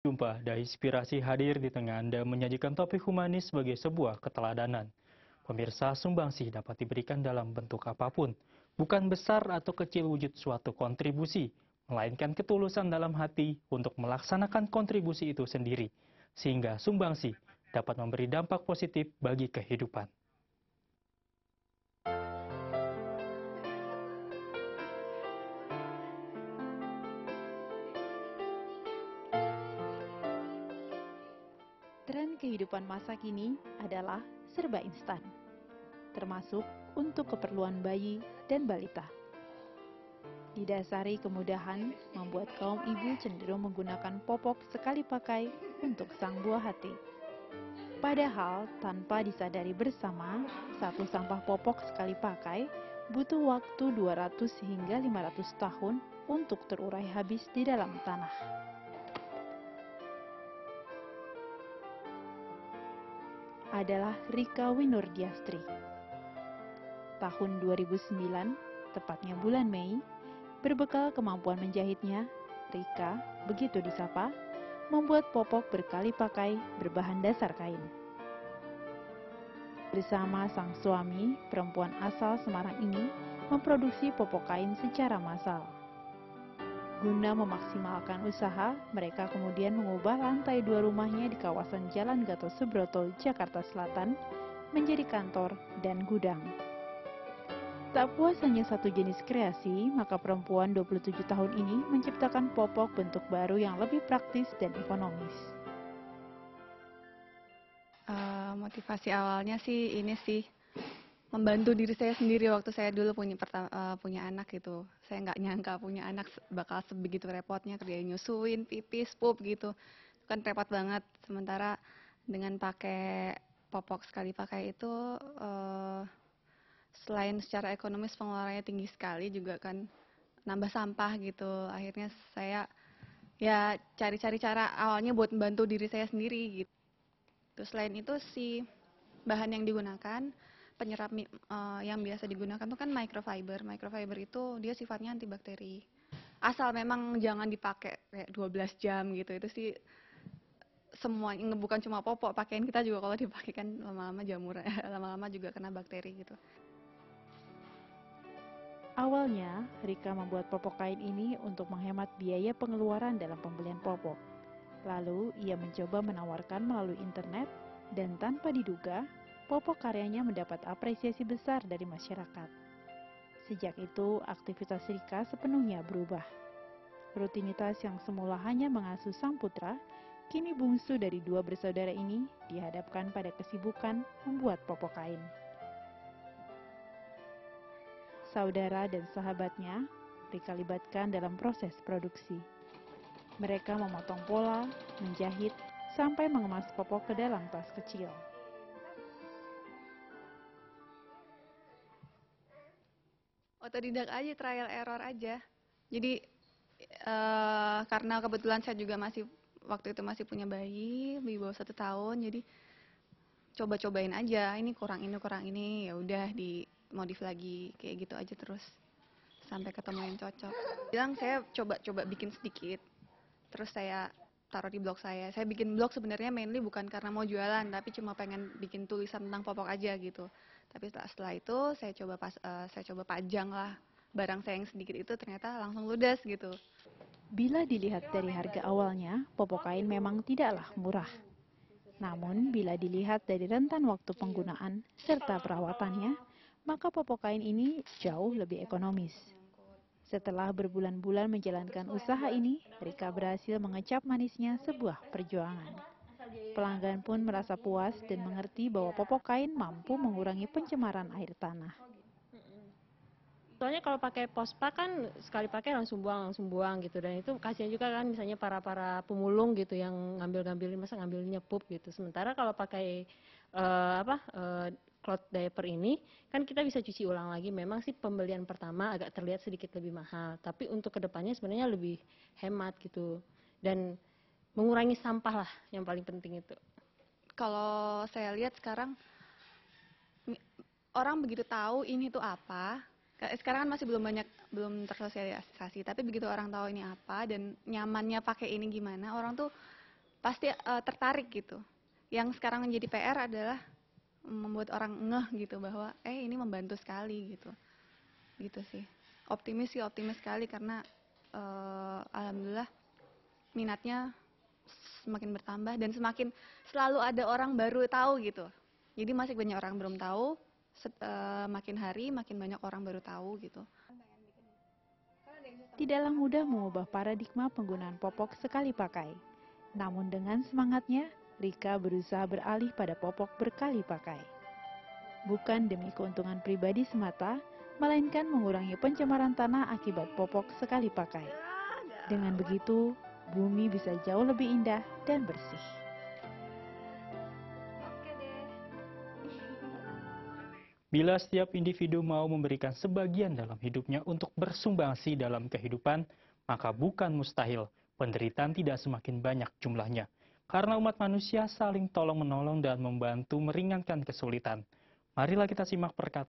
Jumpa dan inspirasi hadir di tengah Anda menyajikan topik humanis sebagai sebuah keteladanan. Pemirsa, sumbangsih dapat diberikan dalam bentuk apapun, bukan besar atau kecil wujud suatu kontribusi, melainkan ketulusan dalam hati untuk melaksanakan kontribusi itu sendiri, sehingga sumbangsih dapat memberi dampak positif bagi kehidupan. Tren kehidupan masa kini adalah serba instan, termasuk untuk keperluan bayi dan balita. Didasari kemudahan, membuat kaum ibu cenderung menggunakan popok sekali pakai untuk sang buah hati. Padahal, tanpa disadari bersama, satu sampah popok sekali pakai butuh waktu 200 hingga 500 tahun untuk terurai habis di dalam tanah. Adalah Rika Winurdiastri. Tahun 2009, tepatnya bulan Mei, berbekal kemampuan menjahitnya, Rika, begitu disapa, membuat popok berkali pakai berbahan dasar kain. Bersama sang suami, perempuan asal Semarang ini memproduksi popok kain secara massal. Guna memaksimalkan usaha, mereka kemudian mengubah lantai 2 rumahnya di kawasan Jalan Gatot Subroto, Jakarta Selatan, menjadi kantor dan gudang. Tak puas hanya satu jenis kreasi, maka perempuan 27 tahun ini menciptakan popok bentuk baru yang lebih praktis dan ekonomis. Motivasi awalnya sih ini sih, membantu diri saya sendiri waktu saya dulu punya anak gitu. Saya nggak nyangka punya anak bakal sebegitu repotnya kerjain nyusuin, pipis, pup gitu. Kan repot banget. Sementara dengan pakai popok sekali pakai itu, selain secara ekonomis pengeluarannya tinggi sekali, juga kan nambah sampah gitu. Akhirnya saya ya cari-cari cara awalnya buat membantu diri saya sendiri gitu. Terus selain itu si bahan yang digunakan, penyerap yang biasa digunakan tuh kan microfiber. Microfiber itu dia sifatnya antibakteri. Asal memang jangan dipakai kayak 12 jam gitu. Itu sih semua, bukan cuma popok, pakaian kita juga kalau dipakai kan lama-lama jamur, lama-lama juga kena bakteri gitu. Awalnya, Rika membuat popok kain ini untuk menghemat biaya pengeluaran dalam pembelian popok. Lalu, ia mencoba menawarkan melalui internet, dan tanpa diduga, popok karyanya mendapat apresiasi besar dari masyarakat. Sejak itu, aktivitas Rika sepenuhnya berubah. Rutinitas yang semula hanya mengasuh sang putra, kini bungsu dari dua bersaudara ini dihadapkan pada kesibukan membuat popok kain. Saudara dan sahabatnya, Rika libatkan dalam proses produksi. Mereka memotong pola, menjahit, sampai mengemas popok ke dalam tas kecil. Otodidak aja, trial error aja. Jadi karena kebetulan saya juga waktu itu masih punya bayi di bawah 1 tahun, jadi coba-cobain aja, ini kurang ini, ya udah dimodif lagi kayak gitu aja terus sampai ketemu yang cocok. Bilang saya coba bikin sedikit, terus saya taruh di blog saya. Saya bikin blog sebenarnya mainly bukan karena mau jualan, tapi cuma pengen bikin tulisan tentang popok aja gitu. Tapi setelah itu saya coba pajang lah barang saya yang sedikit itu, ternyata langsung ludes gitu. Bila dilihat dari harga awalnya, popok kain memang tidaklah murah. Namun, bila dilihat dari rentan waktu penggunaan serta perawatannya, maka popok kain ini jauh lebih ekonomis. Setelah berbulan-bulan menjalankan usaha ini, Rika berhasil mengecap manisnya sebuah perjuangan. Pelanggan pun merasa puas dan mengerti bahwa popok kain mampu mengurangi pencemaran air tanah. Soalnya kalau pakai pospa kan sekali pakai langsung buang gitu, dan itu kasihan juga kan misalnya para pemulung gitu yang ngambilnya pup gitu. Sementara kalau pakai cloth diaper ini kan kita bisa cuci ulang lagi. Memang sih pembelian pertama agak terlihat sedikit lebih mahal, tapi untuk kedepannya sebenarnya lebih hemat gitu, dan mengurangi sampah lah yang paling penting itu. Kalau saya lihat sekarang orang begitu tahu ini tuh apa. Sekarang kan masih belum tersosialisasi, tapi begitu orang tahu ini apa dan nyamannya pakai ini gimana, orang tuh pasti tertarik gitu. Yang sekarang menjadi PR adalah membuat orang ngeh gitu bahwa ini membantu sekali gitu. Gitu sih. Optimis sekali karena alhamdulillah minatnya semakin bertambah dan semakin selalu ada orang baru tahu gitu. Jadi masih banyak orang belum tahu, makin hari makin banyak orang baru tahu gitu. Tidaklah mudah mengubah paradigma penggunaan popok sekali pakai. Namun dengan semangatnya, Rika berusaha beralih pada popok berkali pakai. Bukan demi keuntungan pribadi semata, melainkan mengurangi pencemaran tanah akibat popok sekali pakai. Dengan begitu, bumi bisa jauh lebih indah dan bersih. Bila setiap individu mau memberikan sebagian dalam hidupnya untuk bersumbangsi dalam kehidupan, maka bukan mustahil penderitaan tidak semakin banyak jumlahnya. Karena umat manusia saling tolong-menolong dan membantu meringankan kesulitan. Marilah kita simak perkataan